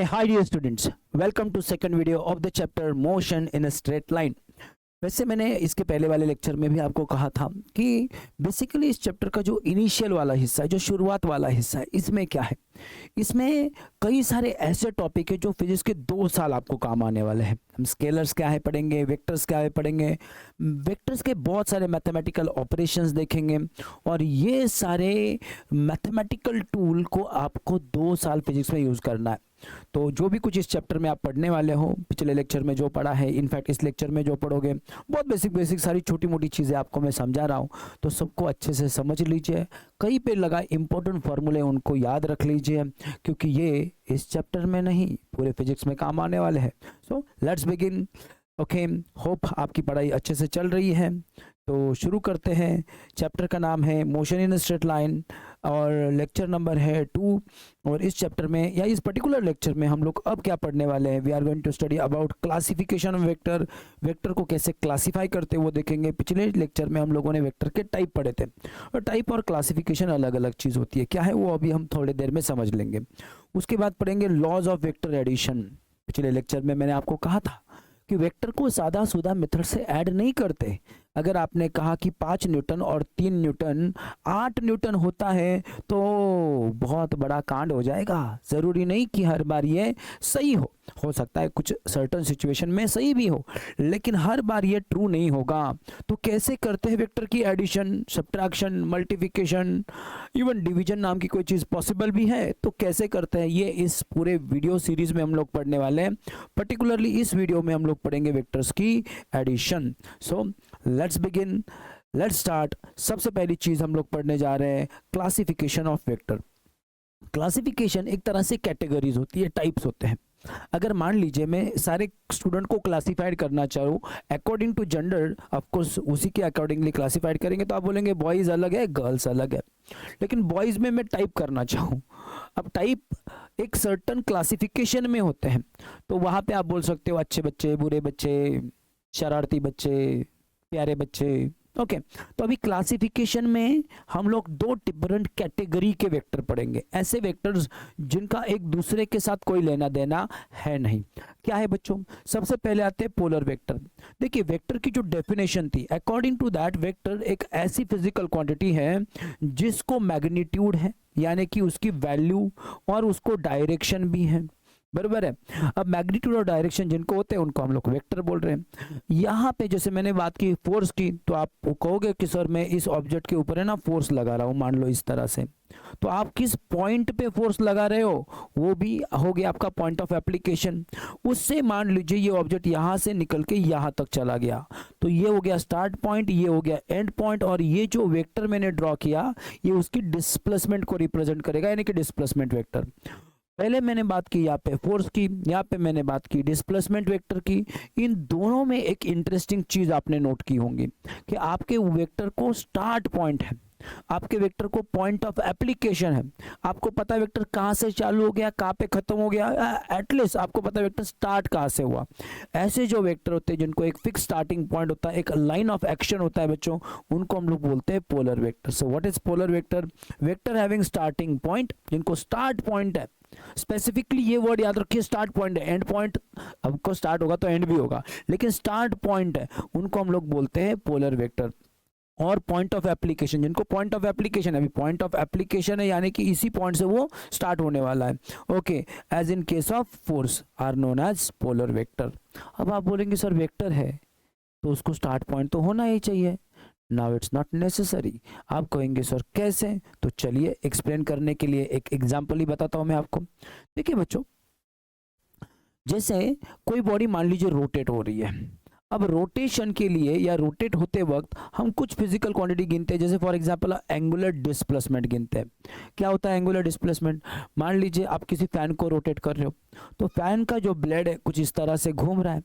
Hi dear students, welcome to second video of the chapter motion in a straight line. वैसे मैंने इसके पहले वाले लेक्चर में भी आपको कहा था कि बेसिकली इस चैप्टर का जो इनिशियल वाला हिस्सा है, जो शुरुआत वाला हिस्सा है, इसमें क्या है, इसमें कई सारे ऐसे टॉपिक है जो फिजिक्स के 2 साल आपको काम आने वाले हैं। हम स्केलर्स क्या है पढ़ेंगे, वेक्टर्स क्या है पढ़ेंगे, वेक्टर्स के बहुत सारे मैथमेटिकल ऑपरेशंस देखेंगे और ये सारे मैथमेटिकल टूल को आपको 2 साल फिजिक्स में यूज़ करना है। तो जो भी कुछ इस चैप्टर में आप पढ़ने वाले हो, पिछले लेक्चर में जो पढ़ा है, इनफैक्ट इस लेक्चर में जो पढ़ोगे, बहुत बेसिक सारी छोटी मोटी चीज़ें आपको मैं समझा रहा हूँ, तो सबको अच्छे से समझ लीजिए। कहीं पे लगा इंपॉर्टेंट फार्मूले उनको याद रख लीजिए, क्योंकि ये इस चैप्टर में नहीं पूरे फिजिक्स में काम आने वाले हैं। सो लेट्स बिगिन। ओके, होप आपकी पढ़ाई अच्छे से चल रही है। तो शुरू करते हैं। चैप्टर का नाम है मोशन इन स्ट्रेट लाइन और लेक्चर नंबर है 2। और इस चैप्टर में या इस पर्टिकुलर लेक्चर में हम लोग अब क्या पढ़ने वाले हैं, we are going to study about classification of vector. Vector को कैसे क्लासिफाई करते हैं वो देखेंगे। पिछले लेक्चर में हम लोगों ने वेक्टर के टाइप पढ़े थे और टाइप और क्लासिफिकेशन अलग अलग चीज़ होती है, क्या है वो अभी हम थोड़ी देर में समझ लेंगे। उसके बाद पढ़ेंगे लॉज ऑफ वेक्टर एडिशन। पिछले लेक्चर में मैंने आपको कहा था कि वेक्टर को सादा सुदा मेथड से ऐड नहीं करते। अगर आपने कहा कि 5 न्यूटन और 3 न्यूटन 8 न्यूटन होता है तो बहुत बड़ा कांड हो जाएगा। ज़रूरी नहीं कि हर बार ये सही हो सकता है कुछ सर्टन सिचुएशन में सही भी हो, लेकिन हर बार ये ट्रू नहीं होगा। तो कैसे करते हैं वेक्टर की addition, subtraction, multiplication, even division नाम की कोई चीज़ पॉसिबल भी है, तो कैसे करते हैं ये इस पूरे वीडियो सीरीज में हम लोग पढ़ने वाले हैं। पर्टिकुलरली इस वीडियो में हम लोग पढ़ेंगे वेक्टर्स की addition. So let's begin, let's start. सबसे पहली चीज हम लोग पढ़ने जा रहे हैं क्लासिफिकेशन ऑफ वेक्टर। क्लासिफिकेशन एक तरह से कैटेगरीज होती है, टाइप्स होते हैं। अगर मान लीजिए मैं सारे स्टूडेंट को क्लासिफाइड करना चाहूँ अकॉर्डिंग टू जेंडर, ऑफकोर्स उसी के अकॉर्डिंगली क्लासिफाइड करेंगे, तो आप बोलेंगे बॉयज़ अलग है, गर्ल्स अलग है। लेकिन बॉयज़ में मैं टाइप करना चाहूँ, अब टाइप एक सर्टन क्लासिफिकेशन में होते हैं, तो वहाँ पे आप बोल सकते हो अच्छे बच्चे, बुरे बच्चे, शरारती बच्चे, प्यारे बच्चे। ओके, तो अभी क्लासिफिकेशन में हम लोग 2 डिफरेंट कैटेगरी के वेक्टर पढ़ेंगे, ऐसे वेक्टर्स जिनका एक दूसरे के साथ कोई लेना देना है नहीं। क्या है बच्चों? सबसे पहले आते हैं पोलर वेक्टर। देखिए वेक्टर की जो डेफिनेशन थी, अकॉर्डिंग टू दैट वेक्टर एक ऐसी फिजिकल क्वांटिटी है जिसको मैग्नीट्यूड है, यानी कि उसकी वैल्यू और उसको डायरेक्शन भी है, बराबर है। अब मैग्नीट्यूड और डायरेक्शन जिनको होते हैं उनको हम लोग वेक्टर बोल रहे हैं। यहाँ पे जैसे मैंने बात की फोर्स की, तो आप कहोगे कि सर मैं इस ऑब्जेक्ट के ऊपर है ना फोर्स लगा रहा हूँ, मान लो इस तरह से, तो आप किस पॉइंट पे फोर्स लगा रहे हो वो भी हो गया आपका पॉइंट ऑफ एप्लीकेशन। उससे मान लीजिए ये ऑब्जेक्ट यहाँ से निकल के यहाँ तक चला गया, तो ये हो गया स्टार्ट पॉइंट, ये हो गया एंड पॉइंट, और ये जो वेक्टर मैंने ड्रॉ किया ये उसकी डिस्प्लेसमेंट को रिप्रेजेंट करेगा, यानी कि डिस्प्लेसमेंट वेक्टर। पहले मैंने बात की यहाँ पे फोर्स की, यहाँ पे मैंने बात की डिस्प्लेसमेंट वेक्टर की। इन दोनों में एक इंटरेस्टिंग चीज आपने नोट की होंगी कि आपके वेक्टर को स्टार्ट पॉइंट है, आपके वेक्टर को पॉइंट ऑफ एप्लीकेशन है। आपको पता है वेक्टर कहाँ से चालू हो गया, कहाँ पे खत्म हो गया, एटलीस्ट आपको पता है वेक्टर स्टार्ट कहाँ से हुआ। ऐसे जो वेक्टर होते हैं जिनको एक फिक्स स्टार्टिंग पॉइंट होता है, एक लाइन ऑफ एक्शन होता है बच्चों, उनको हम लोग बोलते हैं polar vector. So what is polar vector? Vector having starting point, जिनको स्टार्ट पॉइंट है, स्पेसिफिकली ये वर्ड याद रखिए, स्टार्ट पॉइंट है, एंड पॉइंट आपको स्टार्ट होगा तो एंड भी होगा, लेकिन स्टार्ट पॉइंट है, उनको हम लोग बोलते हैं पोलर वेक्टर। और पॉइंट ऑफ एप्लीकेशन, जिनको पॉइंट ऑफ एप्लीकेशन है, अभी पॉइंट ऑफ एप्लीकेशन है यानी कि इसी पॉइंट से वो स्टार्ट होने वाला है। Okay, as in case of force are known as polar vector. अब आप बोलेंगे सर वेक्टर है तो उसको स्टार्ट पॉइंट तो होना ही चाहिए। Now it's not necessary. आप कहेंगे सर कैसे? तो चलिए एक्सप्लेन करने के लिए एक एग्जांपल ही बताता हूं मैं आपको। देखिए बच्चों, जैसे कोई बॉडी मान लीजिए रोटेट हो रही है, अब रोटेशन के लिए या रोटेट होते वक्त हम कुछ फिजिकल क्वांटिटी गिनते हैं, जैसे फॉर एग्जांपल एंगुलर डिस्प्लेसमेंट गिनते हैं। क्या होता है एंगुलर डिस्प्लेसमेंट? मान लीजिए आप किसी फैन को रोटेट कर रहे हो, तो फैन का जो ब्लेड है कुछ इस तरह से घूम रहा है।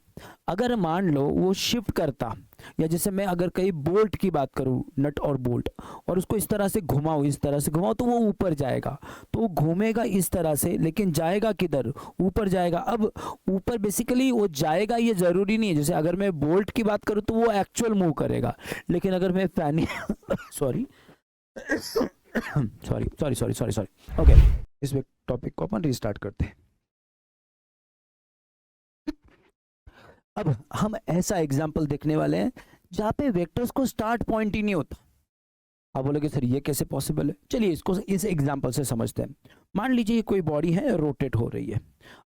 अगर मान लो वो शिफ्ट करता, या जैसे मैं अगर कहीं बोल्ट की बात करूं, नट और बोल्ट, और उसको इस तरह से घुमाओ, इस तरह से घुमाओ, तो वो ऊपर जाएगा, तो वो घूमेगा इस तरह से, लेकिन जाएगा किधर? ऊपर जाएगा। अब ऊपर बेसिकली वो जाएगा ये जरूरी नहीं है, जैसे अगर मैं बोल्ट की बात करूं तो वो एक्चुअल मूव करेगा, लेकिन अगर मैं fan sorry sorry sorry sorry sorry sorry okay, इस टॉपिक को अपन रिस्टार्ट करते हैं। अब हम ऐसा एग्जाम्पल देखने वाले हैं जहाँ पे वेक्टर्स को स्टार्ट पॉइंट ही नहीं होता। आप बोलोगे सर ये कैसे पॉसिबल है? चलिए इसको इस एग्जांपल से समझते हैं। मान लीजिए कोई बॉडी है, रोटेट हो रही है।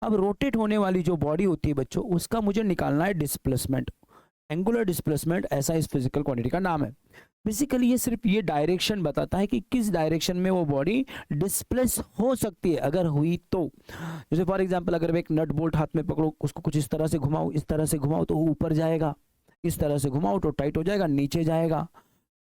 अब रोटेट होने वाली जो बॉडी होती है बच्चों, उसका मुझे निकालना है डिस्प्लेसमेंट। एंगुलर डिस्प्लेसमेंट ऐसा इस फिजिकल क्वांटिटी का नाम है। बेसिकली ये सिर्फ ये डायरेक्शन बताता है कि किस डायरेक्शन में वो बॉडी डिस्प्लेस हो सकती है, अगर हुई तो। जैसे फॉर एग्जांपल अगर मैं एक नट बोल्ट हाथ में पकड़ो, उसको कुछ इस तरह से घुमाओ, इस तरह से घुमाओ तो ऊपर जाएगा, इस तरह से घुमाओ तो टाइट हो जाएगा, नीचे जाएगा।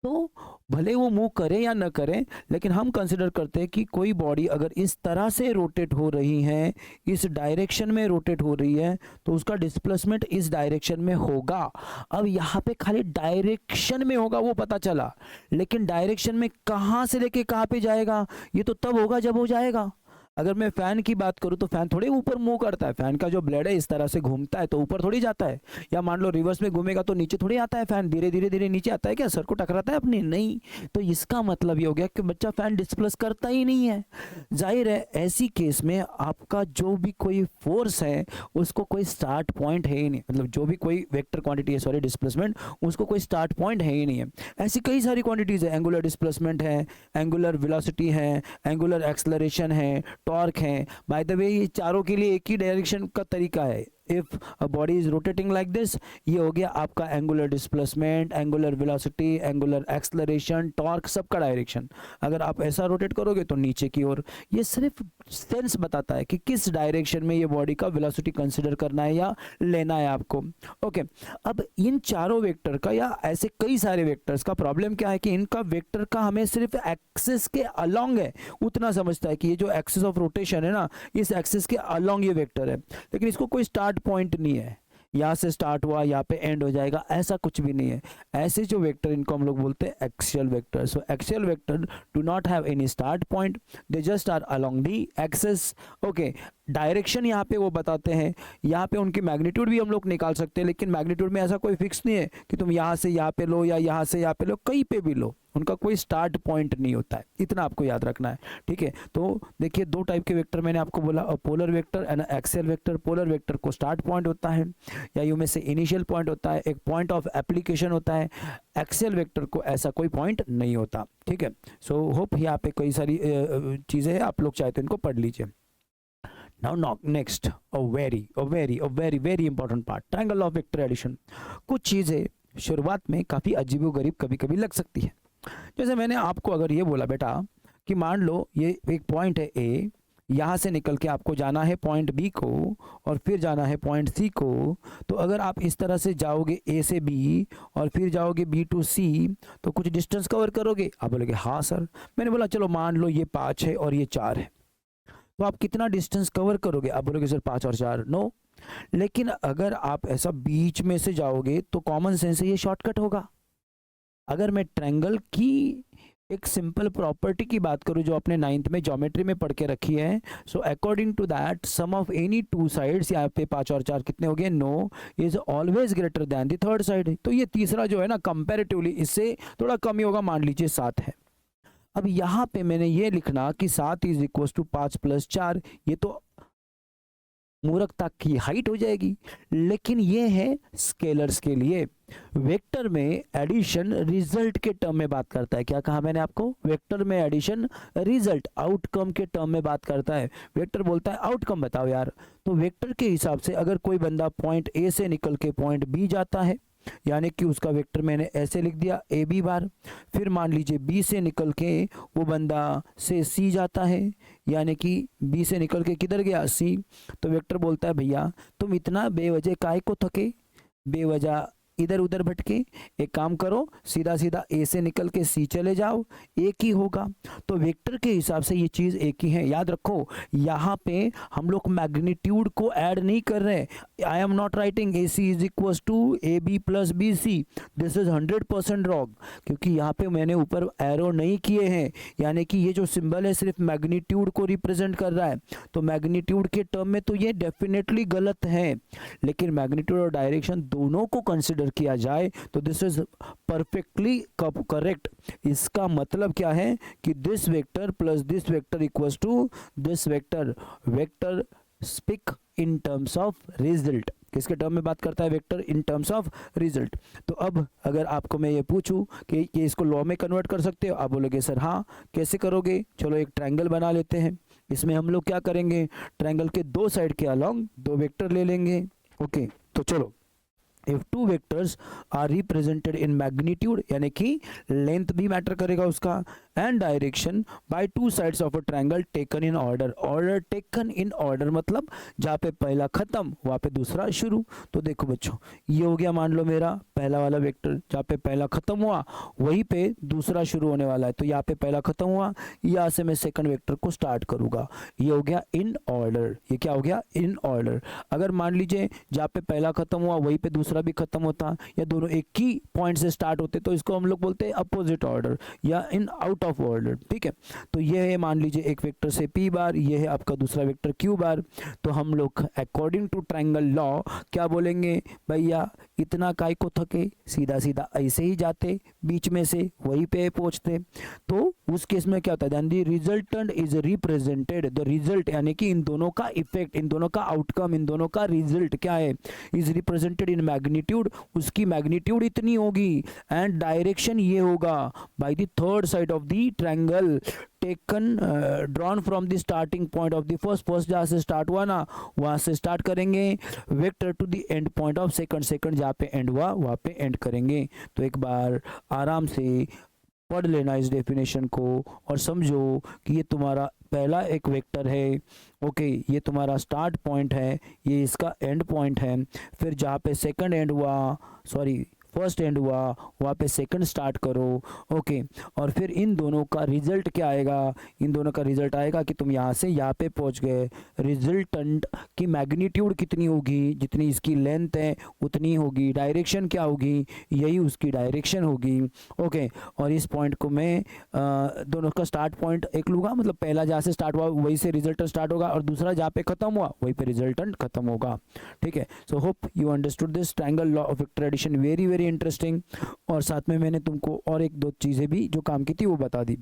तो भले वो मूव करे या न करे, लेकिन हम कंसिडर करते हैं कि कोई बॉडी अगर इस तरह से रोटेट हो रही है, इस डायरेक्शन में रोटेट हो रही है, तो उसका डिस्प्लेसमेंट इस डायरेक्शन में होगा। अब यहाँ पे खाली डायरेक्शन में होगा वो पता चला, लेकिन डायरेक्शन में कहाँ से लेके कहाँ पे जाएगा ये तो तब होगा जब हो जाएगा। अगर मैं फैन की बात करूं तो फैन थोड़ी ऊपर मूव करता है, फैन का जो ब्लेड है इस तरह से घूमता है तो ऊपर थोड़ी जाता है। या मान लो रिवर्स में घूमेगा तो नीचे थोड़ी आता है, फैन धीरे धीरे धीरे नीचे आता है क्या, सर को टकराता है अपनी? नहीं। तो इसका मतलब ये हो गया कि बच्चा फैन डिस्प्लेस करता ही नहीं है। जाहिर है ऐसी केस में आपका जो भी कोई फोर्स है उसको कोई स्टार्ट पॉइंट है ही नहीं, मतलब जो भी कोई वेक्टर क्वांटिटी है, सॉरी डिस्प्लेसमेंट, उसको कोई स्टार्ट पॉइंट है ही नहीं है। ऐसी कई सारी क्वांटिटीज है, एंगुलर डिस्प्लेसमेंट है, एंगुलर वेलोसिटी है, एंगुलर एक्सेलरेशन है, टॉर्क है। बाय द वे ये चारों के लिए एक ही डायरेक्शन का तरीका है। If a body is rotating like this, ये हो गया आपका angular displacement, angular velocity, angular acceleration, torque, सबका डायरेक्शन। अगर आप ऐसा रोटेट करोगे तो नीचे की ओर। ये सिर्फ सेंस बताता है कि किस डायरेक्शन में ये बॉडी का वेलोसिटी कंसीडर करना है या लेना है आपको। ओके, अब इन चारों वेक्टर का या ऐसे कई सारे वेक्टर्स का प्रॉब्लम क्या है कि इनका वेक्टर का हमें सिर्फ एक्सिस के अलोंग है उतना समझता है कि ये जो एक्सिस ऑफ रोटेशन है ना, इस एक्सिस के अलोंग ये वेक्टर है, लेकिन इसको कोई स्टार्ट पॉइंट नहीं है, यहाँ से स्टार्ट हुआ यहाँ पे एंड हो जाएगा, ऐसा कुछ भी नहीं है। ऐसे जो वेक्टर इनको हम लोग बोलते हैं axial vector. So axial vector do not have any start point, they just are along the axis. Okay, direction यहाँ पे वो बताते हैं, यहाँ पे उनकी मैग्नीट्यूड भी हम लोग निकाल सकते हैं, लेकिन मैग्नीट्यूड में ऐसा कोई फिक्स नहीं है कि तुम यहाँ से यहाँ पे लो या यहाँ से यहाँ पे लो, कहीं पे भी लो, उनका कोई स्टार्ट पॉइंट नहीं होता है, इतना आपको याद रखना है। ठीक है, तो देखिए दो टाइप के वेक्टर मैंने आपको बोला, polar vector and axial vector. Polar vector को स्टार्ट पॉइंट होता है या यूं में से इनिशियल पॉइंट होता है, एक पॉइंट ऑफ एप्लीकेशन होता है। एक्सियल वेक्टर को ऐसा कोई पॉइंट नहीं होता। ठीक है, सो होप यहाँ पे कई सारी चीजें हैं, आप लोग चाहे तो इनको पढ़ लीजिए। Now next, a very important part, triangle of vector addition। कुछ चीजें शुरुआत में काफी अजीबोगरीब कभी कभी लग सकती है। जैसे मैंने आपको अगर ये बोला बेटा कि मान लो ये एक पॉइंट है ए, यहाँ से निकल के आपको जाना है पॉइंट बी को और फिर जाना है पॉइंट सी को, तो अगर आप इस तरह से जाओगे ए से बी और फिर जाओगे बी टू सी तो कुछ डिस्टेंस कवर करोगे? आप बोलोगे हाँ सर। मैंने बोला चलो मान लो ये 5 है और ये 4 है, तो आप कितना डिस्टेंस कवर करोगे? आप बोलोगे सर 5 और 4। नो, लेकिन अगर आप ऐसा बीच में से जाओगे तो कॉमन सेंस से ये शॉर्टकट होगा। अगर मैं ट्रायंगल की एक सिंपल प्रॉपर्टी की बात करूं जो आपने 9th में ज्योमेट्री में पढ़ के रखी है, so according to that sum of any two sides, यहाँ पे 5 और 4 कितने हो गए? 9, is always greater than the third side. तो ये तीसरा जो है ना कंपैरेटिवली इससे थोड़ा कम ही होगा, मान लीजिए 7 है। अब यहाँ पे मैंने ये लिखना कि 7 इज इक्वल टू 5 + 4, ये तो मूर्खता की हाइट हो जाएगी, लेकिन ये है स्केलर्स के लिए। वेक्टर में एडिशन रिजल्ट के टर्म में बात करता है। क्या कहा मैंने आपको? वेक्टर में एडिशन रिजल्ट, आउटकम के टर्म में बात करता है। वेक्टर बोलता है आउटकम बताओ यार, तो वेक्टर के हिसाब से अगर कोई बंदा पॉइंट ए से निकल के पॉइंट बी जाता है, यानी कि उसका वेक्टर मैंने ऐसे लिख दिया ए बी बार, फिर मान लीजिए बी से निकल के वो बंदा से सी जाता है, यानी कि बी से निकल के किधर गया? सी। तो वेक्टर बोलता है भैया तुम इतना बेवजह काहे को थके, बेवजह इधर उधर भटके, एक काम करो सीधा सीधा ए से निकल के सी चले जाओ, एक ही होगा। तो वेक्टर के हिसाब से ये चीज एक ही है। याद रखो यहाँ पे हम लोग मैग्नीट्यूड को ऐड नहीं कर रहे। I am not writing A C is equal to A B plus B C, this is 100% wrong, क्योंकि यहाँ पे मैंने ऊपर एरो नहीं किए हैं, यानी कि ये जो सिंबल है सिर्फ मैग्नीट्यूड को रिप्रेजेंट कर रहा है। तो मैग्नीट्यूड के टर्म में तो ये डेफिनेटली गलत है, लेकिन मैग्नीट्यूड और डायरेक्शन दोनों को कंसिडर किया जाए तो दिस इज परफेक्टली करेक्ट। इसका मतलब क्या है कि this vector plus this vector equals to this vector. Vector speak in terms of result. किसके टर्म में बात करता है vector? In terms of result. तो अब अगर आपको मैं ये पूछूं कि इसको लॉ में कन्वर्ट कर सकते हो, आप बोलोगे सर हाँ। कैसे करोगे? चलो एक ट्रायंगल बना लेते हैं। इसमें हम लोग क्या करेंगे, ट्रायंगल के दो साइड के अलोंग दो वेक्टर ले लेंगे। ओके, तो चलो, if two vectors are represented in magnitude यानी कि लेंथ भी मैटर करेगा उसका, and direction by two sides of a triangle taken in order. Order taken in order मतलब जहाँ पे पहला खत्म वहाँ पे दूसरा शुरू। तो देखो बच्चों, ये हो गया मान लो मेरा पहला वाला वेक्टर, जहाँ पे पहला खत्म हुआ वहीं पे दूसरा शुरू होने वाला है। तो यहाँ पे पहला खत्म हुआ, यहाँ से मैं सेकंड वेक्टर को स्टार्ट करूंगा। ये हो गया इन ऑर्डर। ये क्या हो गया? In order. अगर मान लीजिए जहाँ पे पहला खत्म हुआ वहीं पे दूसरा भी खत्म होता, या दोनों एक ही पॉइंट से स्टार्ट होते, तो इसको हम लोग बोलते हैं अपोजिट ऑर्डर या इन आउट ऑफ ऑर्डर। ठीक है, तो ये है मान लीजिए एक वेक्टर से p बार, ये है आपका दूसरा वेक्टर q बार। तो हम लोग अकॉर्डिंग टू ट्रायंगल लॉ क्या बोलेंगे, भैया इतना काय को थके, सीधा सीधा ऐसे ही जाते, बीच में से वहीं पे पहुंचते। तो उस केस में क्या होता है, the resultant is represented, the result यानी कि इन दोनों का इफेक्ट, इन दोनों का आउटकम, इन दोनों का रिजल्ट क्या है, इज रिप्रेजेंटेड इन मैग्नीट्यूड, उसकी मैग्नीट्यूड इतनी होगी, एंड डायरेक्शन ये होगा by the third side of the triangle taken drawn from the starting point of the first जहाँ से स्टार्ट हुआ ना वहाँ से स्टार्ट करेंगे, vector to the end point of second जहाँ पे एंड हुआ वहाँ पे एंड करेंगे। तो एक बार आराम से पढ़ लेना इस डेफिनेशन को और समझो कि ये तुम्हारा पहला एक वेक्टर है। ओके, ये तुम्हारा स्टार्ट पॉइंट है, ये इसका एंड पॉइंट है। फिर जहाँ पे सेकंड एंड हुआ, सॉरी फर्स्ट एंड हुआ वहाँ पे सेकंड स्टार्ट करो। ओके, और फिर इन दोनों का रिजल्ट क्या आएगा, इन दोनों का रिजल्ट आएगा कि तुम यहाँ से यहाँ पे पहुँच गए। रिजल्टेंट की मैग्नीट्यूड कितनी होगी, जितनी इसकी लेंथ है उतनी होगी। डायरेक्शन क्या होगी, यही उसकी डायरेक्शन होगी। ओके, और इस पॉइंट को मैं दोनों का स्टार्ट पॉइंट एक लूँगा, मतलब पहला जहाँ से स्टार्ट हुआ वहीं से रिजल्टेंट स्टार्ट होगा, और दूसरा जहाँ पे खत्म हुआ वहीं पे रिजल्टेंट खत्म होगा। ठीक है, so hope you understood this triangle law of vector addition, very very interesting. और साथ में मैंने तुमको और एक दो चीज़ें भी जो काम की थी वो बता दी।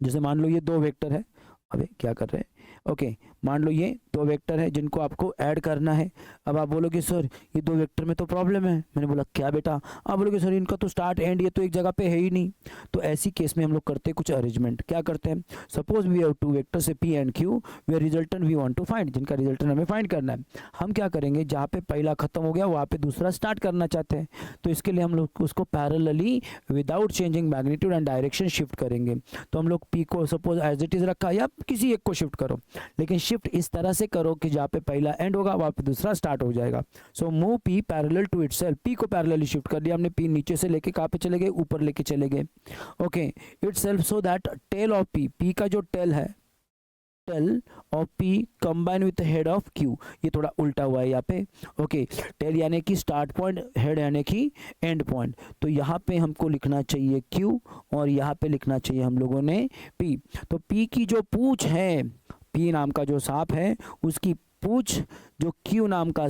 जैसे मान लो ये दो वेक्टर है, अबे क्या कर रहे हैं, ओके, मान लो ये दो वेक्टर है जिनको आपको ऐड करना है। अब आप बोलोगे सर ये दो वेक्टर में तो प्रॉब्लम है। मैंने बोला क्या बेटा? आप बोलोगे सर इनका तो स्टार्ट एंड ये तो एक जगह पे है ही नहीं। तो ऐसी केस में हम लोग करते हैं कुछ अरेंजमेंट। क्या करते हैं, suppose we have two vector से p and q, where resultant we want to find, जिनका रिजल्टेंट हमें फाइंड करना है। हम क्या करेंगे, जहाँ पे पहला खत्म हो गया वहाँ पे दूसरा स्टार्ट करना चाहते हैं, तो इसके लिए हम लोग उसको parallelly without changing magnitude and direction shift करेंगे। तो हम लोग p को सपोज एज इट इज रखा, या किसी एक को शिफ्ट करो, लेकिन शिफ्ट इस तरह से करो कि जहाँ पे पहला एंड होगा वहाँ पे दूसरा स्टार्ट हो जाएगा। So move p parallel to itself, p को पैरेलली शिफ्ट कर दिया हमने, p नीचे से लेके कहाँ पे चले गए, ऊपर लेके चले गए। Okay, itself, so that tail of p का जो टेल है, tail of p combine with head of q, ये थोड़ा उल्टा हुआ है यहाँ पे। ओके, टेल यानी कि स्टार्ट पॉइंट, हेड यानी कि एंड पॉइंट। तो यहाँ पे हमको लिखना चाहिए q और यहाँ पे लिखना चाहिए हम लोगों ने p। तो p की जो पूंछ है, p नाम का जो सांप है उसकी पूंछ, जो q नाम का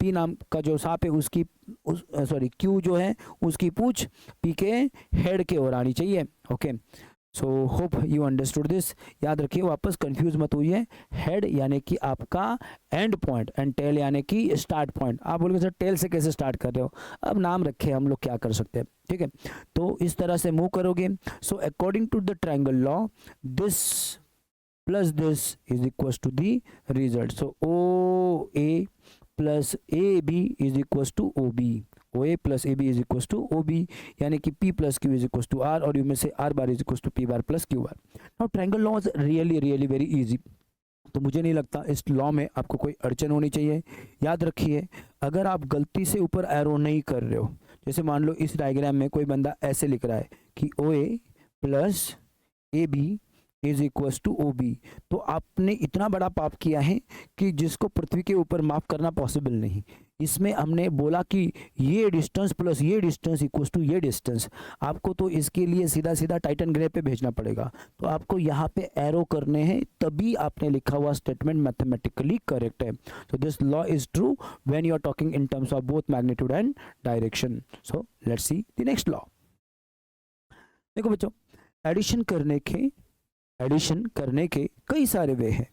p नाम का जो सांप है उसकी सॉरी q जो है उसकी पूंछ p के हेड के ओर आनी चाहिए। Okay, so hope you understood this. याद रखिए, वापस कंफ्यूज मत होइए। हेड यानी कि आपका एंड पॉइंट, एंड टेल यानी कि स्टार्ट पॉइंट। आप बोलोगे सर टेल से कैसे स्टार्ट कर रहे हो, अब नाम रखे हम लोग क्या कर सकते हैं। ठीक है, तो इस तरह से मूव करोगे। So according to the triangle law, this plus this is equals to the result. So OA plus AB is equals to OB. OA plus AB is equals to OB, यानी कि P plus Q is equals to R, और you में से R bar is equals to P bar plus Q bar. Now triangle law is really very easy. तो मुझे नहीं लगता इस लॉ में आपको कोई अड़चन होनी चाहिए। याद रखिए, अगर आप गलती से ऊपर एरो नहीं कर रहे हो, जैसे मान लो इस डायग्राम में कोई बंदा ऐसे लिख रहा है कि OA plus AB is equals to OB, तो आपने इतना बड़ा पाप किया है कि जिसको पृथ्वी के ऊपर माफ करना पॉसिबल नहीं। इसमें हमने बोला कि ये डिस्टेंस प्लस ये डिस्टेंस इक्वल्स टू ये डिस्टेंस। आपको तो इसके लिए सीधा सीधा टाइटन ग्रे पे भेजना पड़ेगा। तो आपको यहाँ पे एरो करने हैं, तभी आपने लिखा हुआ स्टेटमेंट मैथमेटिकली करेक्ट है। So this law is true when you are talking in terms of both magnitude and direction. So let's see the next law. देखो बच्चों, एडिशन करने के कई सारे वे हैं।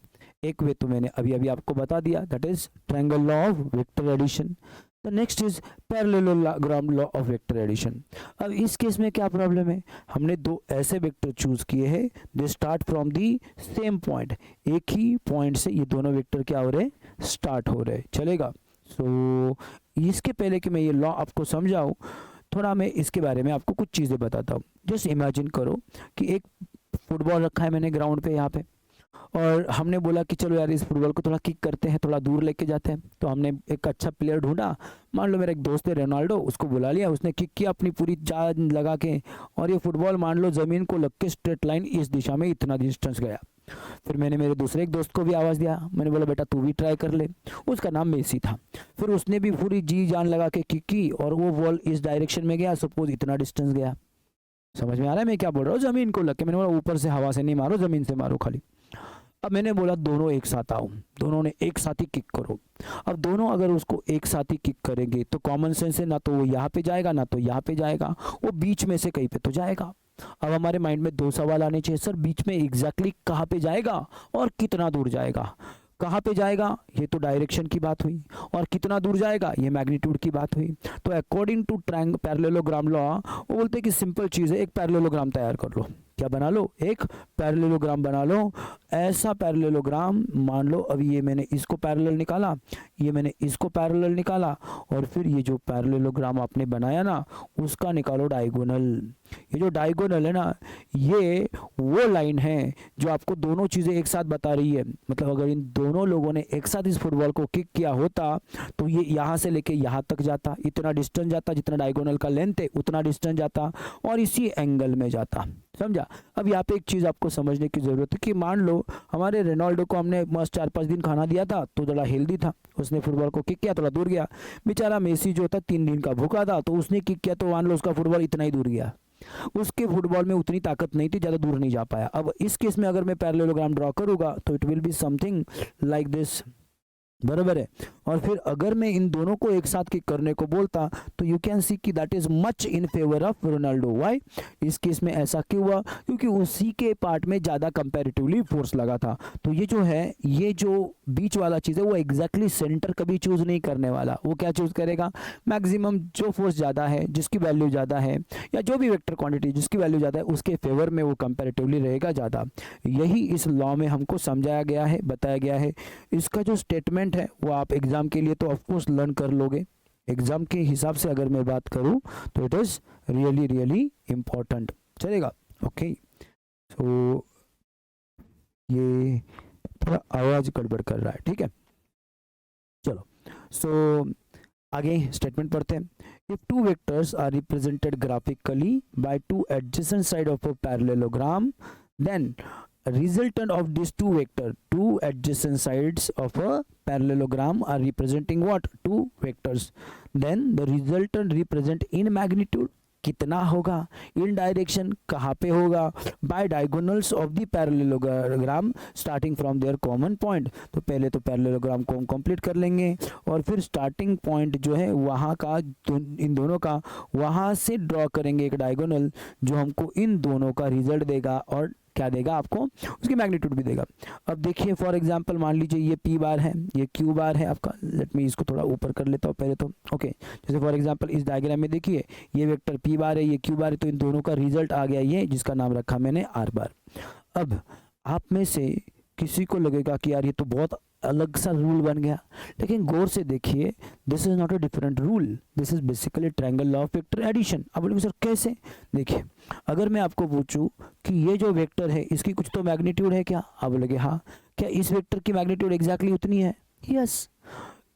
एक वे तो मैंने अभी अभी आपको बता दिया, that is triangle law of vector addition. The next is parallelogram law of vector addition. अब इस केस में क्या प्रॉब्लम है, हमने दो ऐसे वेक्टर चूज किए हैं, they start from the same point, एक ही पॉइंट से ये दोनों वेक्टर क्या हो रहे, स्टार्ट हो रहे, चलेगा। सो इसके पहले कि मैं ये लॉ आपको समझाऊं, थोड़ा मैं इसके बारे में आपको कुछ चीज़ें बताता हूँ। जस्ट इमेजिन करो कि एक फुटबॉल रखा है मैंने ग्राउंड पे यहाँ पे, और हमने बोला कि चलो यार इस फुटबॉल को थोड़ा किक करते हैं, थोड़ा दूर लेके जाते हैं। तो हमने एक अच्छा प्लेयर ढूंढा, मान लो मेरा एक दोस्त है रोनाल्डो, उसको बुला लिया, उसने किक किया अपनी पूरी जान लगा के, और ये फुटबॉल मान लो ज़मीन को लग के स्ट्रेट लाइन इस दिशा में इतना डिस्टेंस गया। फिर मैंने मेरे दूसरे एक दोस्त को भी आवाज़ दिया, मैंने बोला बेटा तू भी ट्राई कर ले, उसका नाम मेसी था। फिर उसने भी पूरी जी जान लगा के किक की, और वो बॉल इस डायरेक्शन में गया, सपोज इतना डिस्टेंस गया। समझ में आ रहा है मैं क्या बोल रहा हूँ, ज़मीन को लग के, मैंने बोला ऊपर से हवा से नहीं मारो, ज़मीन से मारो खाली। अब मैंने बोला दोनों एक साथ आओ, दोनों ने एक साथ ही किक करो। अब दोनों अगर उसको एक साथ ही किक करेंगे तो कॉमन सेंस है, ना तो वो यहाँ पे जाएगा ना तो यहाँ पे जाएगा, वो बीच में से कहीं पे तो जाएगा। अब हमारे माइंड में दो सवाल आने चाहिए, सर बीच में एग्जैक्टली कहाँ पे जाएगा और कितना दूर जाएगा। कहाँ पे जाएगा ये तो डायरेक्शन की बात हुई, और कितना दूर जाएगा ये मैग्नीट्यूड की बात हुई। तो अकॉर्डिंग टू पैरेललोग्राम लॉ वो बोलते हैं कि सिंपल चीज़ है, एक पैरेललोग्राम तैयार कर लो। क्या बना लो, एक पैरेललोग्राम बना लो। ऐसा पैरेललोग्राम, मान लो अभी ये मैंने इसको पैरेलल निकाला, ये मैंने इसको पैरेलल निकाला, और फिर ये जो पैरेललोग्राम आपने बनाया ना उसका निकालो डायगोनल। ये जो डायगोनल है ना, ये वो लाइन है जो आपको दोनों चीज़ें एक साथ बता रही है। मतलब अगर इन दोनों लोगों ने एक साथ इस फुटबॉल को किक किया होता तो ये यहाँ से लेके यहाँ तक जाता, इतना डिस्टेंस जाता, जितना डायगोनल का लेंथ है उतना डिस्टेंस जाता, और इसी एंगल में जाता। समझा। अब यहाँ पे एक चीज़ आपको समझने की ज़रूरत है कि मान लो हमारे रोनाल्डो को हमने मस्त 4-5 दिन खाना दिया था तो थोड़ा हेल्दी था, उसने फुटबॉल को किक किया, थोड़ा दूर गया। बेचारा मेसी जो था 3 दिन का भूखा था, तो उसने किक किया तो मान लो उसका फुटबॉल इतना ही दूर गया, उसके फुटबॉल में उतनी ताकत नहीं थी, ज़्यादा दूर नहीं जा पाया। अब इस केस में अगर मैं पैरेललोग्राम ड्रॉ करूँगा तो it will be something like this, बराबर है। और फिर अगर मैं इन दोनों को एक साथ किक करने को बोलता तो यू कैन सी कि that is much in favour of Ronaldo. Why? इस केस में ऐसा क्यों हुआ? क्योंकि उसी के पार्ट में ज़्यादा कंपैरेटिवली फोर्स लगा था। तो ये जो है, ये जो बीच वाला चीज़ है वो एग्जैक्टली सेंटर कभी चूज नहीं करने वाला। वो क्या चूज करेगा? मैक्सिमम जो फोर्स ज़्यादा है, जिसकी वैल्यू ज़्यादा है, या जो भी वेक्टर क्वांटिटी जिसकी वैल्यू ज़्यादा है उसके फेवर में वो कंपैरेटिवली रहेगा ज़्यादा। यही इस लॉ में हमको समझाया गया है, बताया गया है। इसका जो स्टेटमेंट है वो आप एग्जाम के लिए तो ऑफ कोर्स लर्न कर लोगे। एग्जाम के हिसाब से अगर मैं बात करूं तो it is really really important, चलेगा। ओके, तो ये थोड़ा आवाज गड़बड़ कर रहा है, ठीक है, चलो। सो आगे स्टेटमेंट पढ़ते हैं। If two vectors are represented graphically by two adjacent side of a parallelogram, then resultant of these two adjacent sides of a parallelogram are representing what? Two vectors. Then the resultant represent in magnitude कितना होगा, इन direction कहाँ पे होगा, by diagonals of the parallelogram starting from their common point. तो पहले तो parallelogram को हम कंप्लीट कर लेंगे, और फिर स्टार्टिंग पॉइंट जो है वहाँ का, इन दोनों का वहाँ से ड्रॉ करेंगे एक डायगोनल जो हमको इन दोनों का रिजल्ट देगा, और क्या देगा आपको, उसकी मैग्नीट्यूड भी देगा। अब देखिए फॉर एग्जांपल मान लीजिए ये पी बार है, ये क्यू बार है आपका। लेट मी इसको थोड़ा ऊपर कर लेता हूँ पहले तो। ओके, जैसे फॉर एग्जांपल इस डायग्राम में देखिए ये वेक्टर पी बार है, ये क्यू बार है, तो इन दोनों का रिजल्ट आ गया ये, जिसका नाम रखा मैंने आर बार। अब आप में से किसी को लगेगा कि यार ये तो बहुत अलग सा रूल बन गया, लेकिन गौर से देखिए, this is not a different rule, this is basically triangle law of vector addition. अब बोलेंगे सर कैसे? देखिए, अगर मैं आपको पूछूं कि ये जो वेक्टर है इसकी कुछ तो मैग्नीट्यूड है क्या? आप बोलेंगे हाँ। क्या इस वेक्टर की मैग्नीट्यूड एग्जैक्टली उतनी है? यस।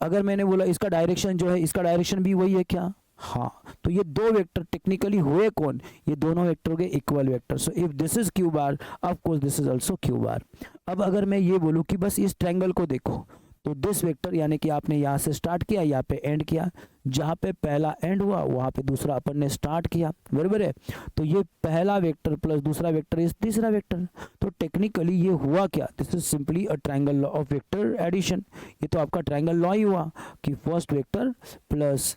अगर मैंने बोला इसका डायरेक्शन जो है, इसका डायरेक्शन भी वही है क्या? हाँ। तो ये दो वेक्टर टेक्निकली हुए कौन? ये दोनों वेक्टर हो गए equal vector. So if this is Q bar, of course this is also Q bar. अब अगर मैं ये बोलूँ कि बस इस ट्रायंगल को देखो, तो दिस वेक्टर यानी कि आपने यहाँ से स्टार्ट किया, यहाँ पे एंड किया, जहाँ पे पहला एंड हुआ वहाँ पे दूसरा अपन ने स्टार्ट किया, बराबर है। तो ये पहला वेक्टर प्लस दूसरा वेक्टर इज तीसरा वेक्टर। तो टेक्निकली ये हुआ क्या? This is simply a triangle law of vector addition. ये तो आपका ट्रायंगल लॉ ही हुआ कि first vector plus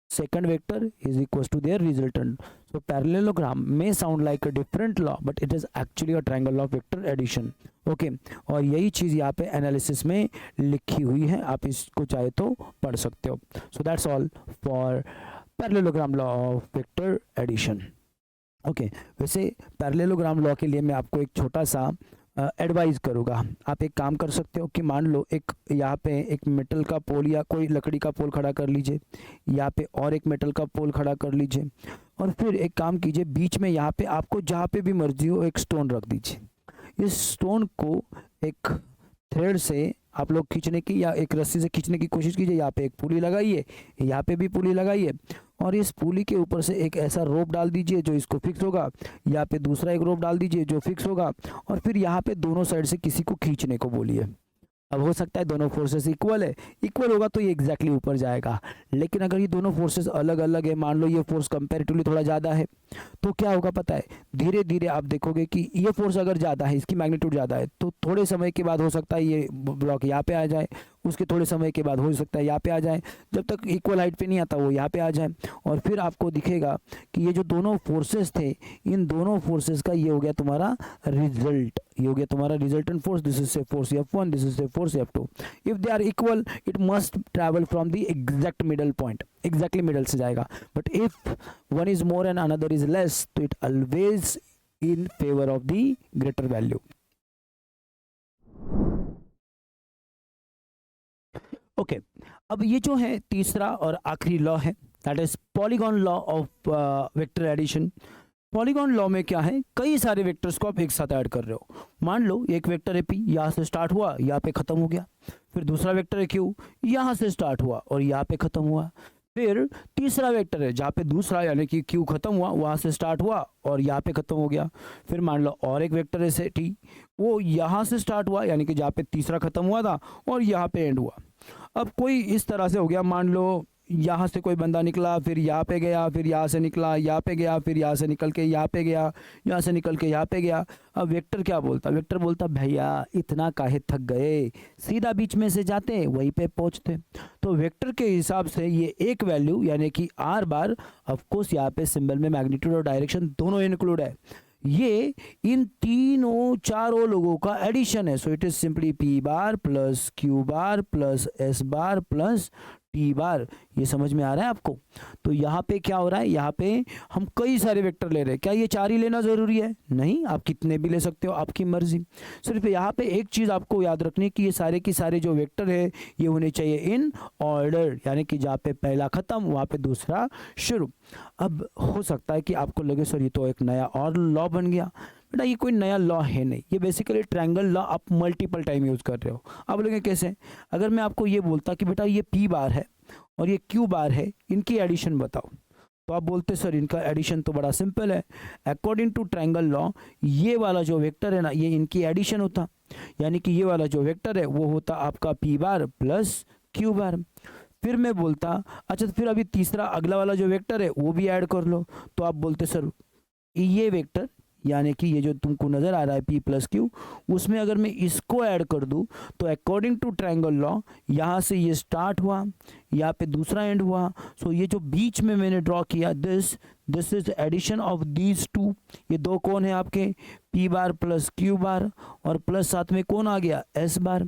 second vector is equals to their resultant. So parallelogram may sound like a different law but it is actually a triangle law of vector addition. Okay और यही चीज़ यहाँ पे analysis में लिखी हुई है, आप इसको चाहे तो पढ़ सकते हो. So that's all for parallelogram law of vector addition. Okay वैसे पैरेललोग्राम लॉ के लिए मैं आपको एक छोटा सा एडवाइस करूँगा. आप एक काम कर सकते हो कि मान लो एक यहाँ पे एक मेटल का पोल या कोई लकड़ी का पोल खड़ा कर लीजिए, यहाँ पे और एक मेटल का पोल खड़ा कर लीजिए और फिर एक काम कीजिए बीच में यहाँ पे आपको जहाँ पे भी मर्जी हो एक स्टोन रख दीजिए. इस स्टोन को एक थ्रेड से आप लोग खींचने की या एक रस्सी से खींचने की कोशिश कीजिए. यहाँ पे एक पुली लगाइए, यहाँ पे भी पुली लगाइए और इस पुली के ऊपर से एक ऐसा रोप डाल दीजिए जो इसको फिक्स होगा. यहाँ पे दूसरा एक रोप डाल दीजिए जो फिक्स होगा और फिर यहाँ पे दोनों साइड से किसी को खींचने को बोलिए. अब हो सकता है दोनों फोर्सेस इक्वल है, इक्वल होगा तो ये एग्जैक्टली ऊपर जाएगा. लेकिन अगर ये दोनों फोर्सेस अलग अलग है, मान लो ये फोर्स कंपैरेटिवली थोड़ा ज़्यादा है, तो क्या होगा पता है, धीरे धीरे आप देखोगे कि ये फोर्स अगर ज़्यादा है, इसकी मैग्नीट्यूड ज़्यादा है, तो थोड़े समय के बाद हो सकता है ये ब्लॉक यहाँ पे आ जाए, उसके थोड़े समय के बाद हो सकता है यहाँ पे आ जाए. जब तक इक्वल हाइट पे नहीं आता वो यहाँ पे आ जाए और फिर आपको दिखेगा कि ये जो दोनों फोर्सेस थे, इन दोनों फोर्सेस का ये हो गया तुम्हारा रिजल्ट, ये हो गया तुम्हारा resultant force. This is say force F1, this is say force F2. If they are equal it must travel from the exact middle point, exactly middle से जाएगा. But if one is more and another is less तो it always in favour of the greater value. Okay अब ये जो है तीसरा और आखिरी लॉ है, that is polygon law of vector addition. Polygon law में क्या है, कई सारे वेक्टर्स को आप एक साथ ऐड कर रहे हो. मान लो एक वेक्टर है P, यहाँ से स्टार्ट हुआ, यहाँ पे खत्म हो गया. फिर दूसरा वेक्टर है Q, यहाँ से स्टार्ट हुआ और यहाँ पे खत्म हुआ. फिर तीसरा वेक्टर है जहाँ पे दूसरा यानी कि Q खत्म हुआ, वहाँ से स्टार्ट हुआ और यहाँ पे खत्म हो गया. फिर मान लो और एक वेक्टर है से T, वो यहाँ से स्टार्ट हुआ यानी कि जहाँ पे तीसरा खत्म हुआ था और यहाँ पे एंड हुआ. अब कोई इस तरह से हो गया, मान लो यहाँ से कोई बंदा निकला, फिर यहाँ पे गया, फिर यहाँ से निकला, यहाँ पे गया, फिर यहाँ से निकल के यहाँ पे गया, यहाँ से निकल के यहाँ पे गया. अब वेक्टर क्या बोलता, वेक्टर बोलता भैया इतना काहे थक गए, सीधा बीच में से जाते वहीं पे पहुँचते. तो वेक्टर के हिसाब से ये एक वैल्यू यानी कि R बार, ऑफकोर्स यहाँ पे सिंबल में मैग्नीट्यूड और डायरेक्शन दोनों इंक्लूड है, ये इन तीनों चारों लोगों का एडिशन है. So it is simply P bar plus Q bar plus S bar plus T बार. ये समझ में आ रहा है आपको. तो यहाँ पे क्या हो रहा है, यहाँ पे हम कई सारे वेक्टर ले रहे हैं. क्या ये 4 ही लेना जरूरी है? नहीं, आप कितने भी ले सकते हो, आपकी मर्जी. सिर्फ यहाँ पे एक चीज आपको याद रखनी है कि ये सारे की सारे जो वेक्टर है ये होने चाहिए इन ऑर्डर, यानी कि जहाँ पे पहला खत्म वहाँ पे दूसरा शुरू. अब हो सकता है कि आपको लगे सर ये तो एक नया और लॉ बन गया. बेटा ये कोई नया लॉ है नहीं, ये बेसिकली ट्रायंगल लॉ आप मल्टीपल टाइम यूज कर रहे हो. आप लोग कैसे, अगर मैं आपको ये बोलता कि बेटा ये P बार है और ये Q बार है, इनकी एडिशन बताओ, तो आप बोलते सर इनका एडिशन तो बड़ा सिंपल है. अकॉर्डिंग टू ट्रायंगल लॉ ये वाला जो वेक्टर है ना, ये इनकी एडिशन होता, यानी कि ये वाला जो वेक्टर है वो होता आपका P बार प्लस Q बार. फिर मैं बोलता अच्छा तो फिर अभी तीसरा अगला वाला जो वेक्टर है वो भी ऐड कर लो, तो आप बोलते सर ये वेक्टर यानी कि ये जो तुमको नजर आ रहा है P प्लस Q, उसमें अगर मैं इसको ऐड कर दूं तो अकॉर्डिंग टू ट्रायंगल लॉ यहाँ से ये स्टार्ट हुआ, यहाँ पे दूसरा एंड हुआ. सो ये जो बीच में मैंने ड्रॉ किया this is addition of these two. ये दो कौन है आपके, P bar plus Q bar और प्लस साथ में कौन आ गया, S बार.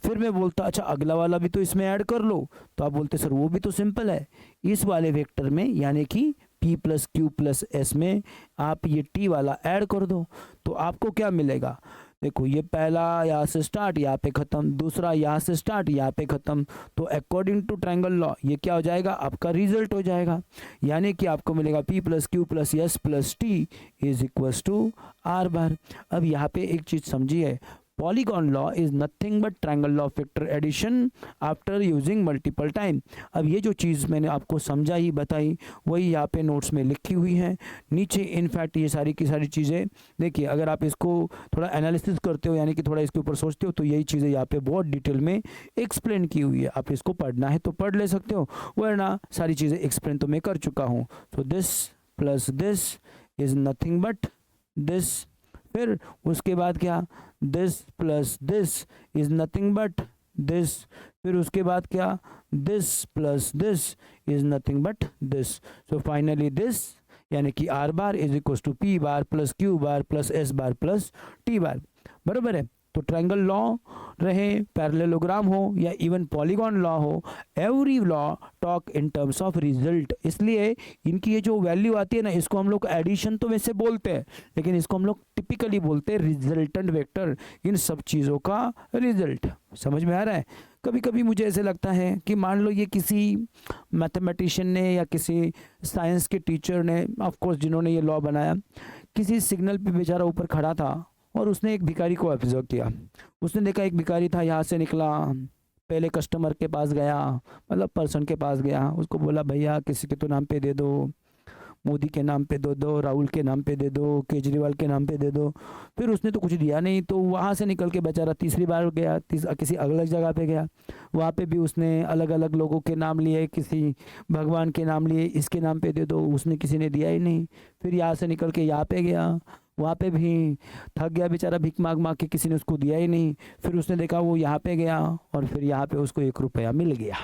फिर मैं बोलता अच्छा अगला वाला भी तो इसमें ऐड कर लो, तो आप बोलते सर वो भी तो सिंपल है, इस वाले वेक्टर में यानी कि P plus Q plus S में आप ये T वाला ऐड कर दो. तो आपको क्या मिलेगा, देखो ये पहला यहाँ से स्टार्ट यहाँ पे खत्म, दूसरा यहाँ से स्टार्ट यहाँ पे खत्म. तो अकॉर्डिंग टू ट्रायंगल लॉ ये क्या हो जाएगा, आपका रिजल्ट हो जाएगा, यानी कि आपको मिलेगा P plus Q plus S plus T is equals to R bar. अब यहाँ पे एक चीज समझिए, polygon law is nothing but triangle law of vector addition after using multiple time. अब ये जो चीज़ मैंने आपको समझाई बताई वही यहाँ पे नोट्स में लिखी हुई है नीचे. इनफैक्ट ये सारी की सारी चीज़ें देखिए, अगर आप इसको थोड़ा एनालिसिस करते हो यानी कि थोड़ा इसके ऊपर सोचते हो तो यही चीज़ें यहाँ पे बहुत डिटेल में एक्सप्लेन की हुई है. आप इसको पढ़ना है तो पढ़ ले सकते हो, वरना सारी चीज़ें एक्सप्लेन तो मैं कर चुका हूँ. So this plus this is nothing but this. फिर उसके बाद क्या, this plus this is nothing but this, फिर उसके बाद क्या, this plus this is nothing but this, so finally this यानी कि R bar is equal to P bar plus Q bar plus S bar plus T bar, बराबर है। तो triangle law रहे, पैरेललोग्राम हो या इवन पॉलीगॉन लॉ हो, every law talk in terms of result. इसलिए इनकी ये जो वैल्यू आती है ना, इसको हम लोग एडिशन तो वैसे बोलते हैं, लेकिन इसको हम लोग टिपिकली बोलते हैं रिजल्टेंट वेक्टर, इन सब चीज़ों का रिजल्ट। समझ में आ रहा है? कभी कभी मुझे ऐसे लगता है कि मान लो ये किसी मैथमेटिशियन ने या किसी साइंस के टीचर ने, ऑफ कोर्स जिन्होंने ये लॉ बनाया, किसी सिग्नल पे बेचारा ऊपर खड़ा था और उसने एक भिखारी को ऑब्जर्व किया। उसने देखा एक भिखारी था, यहाँ से निकला, पहले कस्टमर के पास गया, मतलब पर्सन के पास गया, उसको बोला भैया किसी के तो नाम पे दे दो, मोदी के नाम पे दे दो, राहुल के नाम पे दे दो, केजरीवाल के नाम पे दे दो। फिर उसने तो कुछ दिया नहीं, तो वहाँ से निकल के बेचारा तीसरी बार गया, किसी अलग जगह पे गया, वहाँ पे भी उसने अलग अलग लोगों के नाम लिए, किसी भगवान के नाम लिए, इसके नाम पे दे दो, उसने किसी ने दिया ही नहीं। फिर यहाँ से निकल के यहाँ पे गया, वहाँ पे भी थक गया बेचारा, भीख मांग मांग के, किसी ने उसको दिया ही नहीं। फिर उसने देखा वो यहाँ पे गया और फिर यहाँ पे उसको 1 रुपया मिल गया।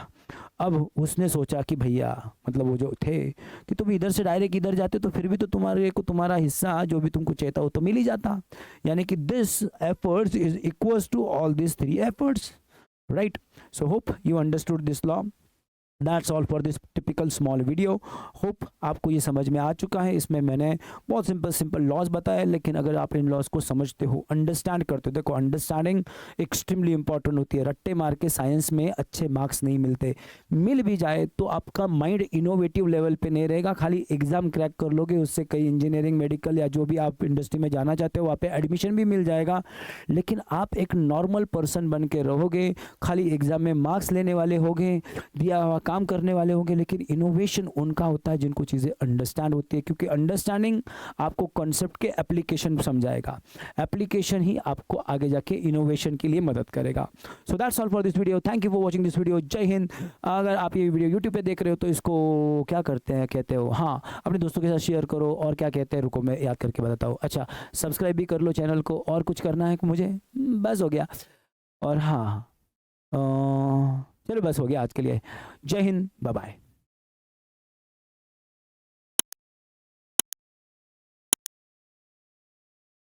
अब उसने सोचा कि भैया, मतलब वो जो थे, कि तुम इधर से डायरेक्ट इधर जाते तो फिर भी तो तुम्हारे को तुम्हारा हिस्सा जो भी तुमको चाहिए था वो तो मिल ही जाता। यानी कि this efforts is equals to all this 3 efforts, right? So hope you understood this law. That's all for this typical small video. Hope आपको ये समझ में आ चुका है। इसमें मैंने बहुत सिंपल लॉज बताया, लेकिन अगर आप इन लॉज को समझते हो, अंडरस्टैंड करते हो, देखो अंडरस्टैंडिंग एक्सट्रीमली इंपॉर्टेंट होती है। रट्टे मार के साइंस में अच्छे मार्क्स नहीं मिलते, मिल भी जाए तो आपका माइंड इनोवेटिव लेवल पे नहीं रहेगा। खाली एग्जाम क्रैक कर लोगे, उससे कई इंजीनियरिंग, मेडिकल या जो भी आप इंडस्ट्री में जाना चाहते हो वहाँ पे एडमिशन भी मिल जाएगा, लेकिन आप एक नॉर्मल पर्सन बन के रहोगे, खाली एग्जाम में मार्क्स लेने वाले होगे, दिया हुआ काम करने वाले होंगे। लेकिन इनोवेशन उनका होता है जिनको चीज़ें अंडरस्टैंड होती है, क्योंकि अंडरस्टैंडिंग आपको कॉन्सेप्ट के एप्लीकेशन समझाएगा, एप्लीकेशन ही आपको आगे जाके इनोवेशन के लिए मदद करेगा। सो that's all for this video. Thank you for watching this video. जय हिंद। अगर आप ये वीडियो यूट्यूब पे देख रहे हो तो इसको क्या करते हैं, कहते हो, हाँ, अपने दोस्तों के साथ शेयर करो। और क्या कहते हैं, रुको मैं याद करके बताता हूँ। अच्छा, सब्सक्राइब भी कर लो चैनल को। और कुछ करना है मुझे? बस हो गया। और हाँ, चलो बस हो गया आज के लिए। जय हिंद, बाय बाय।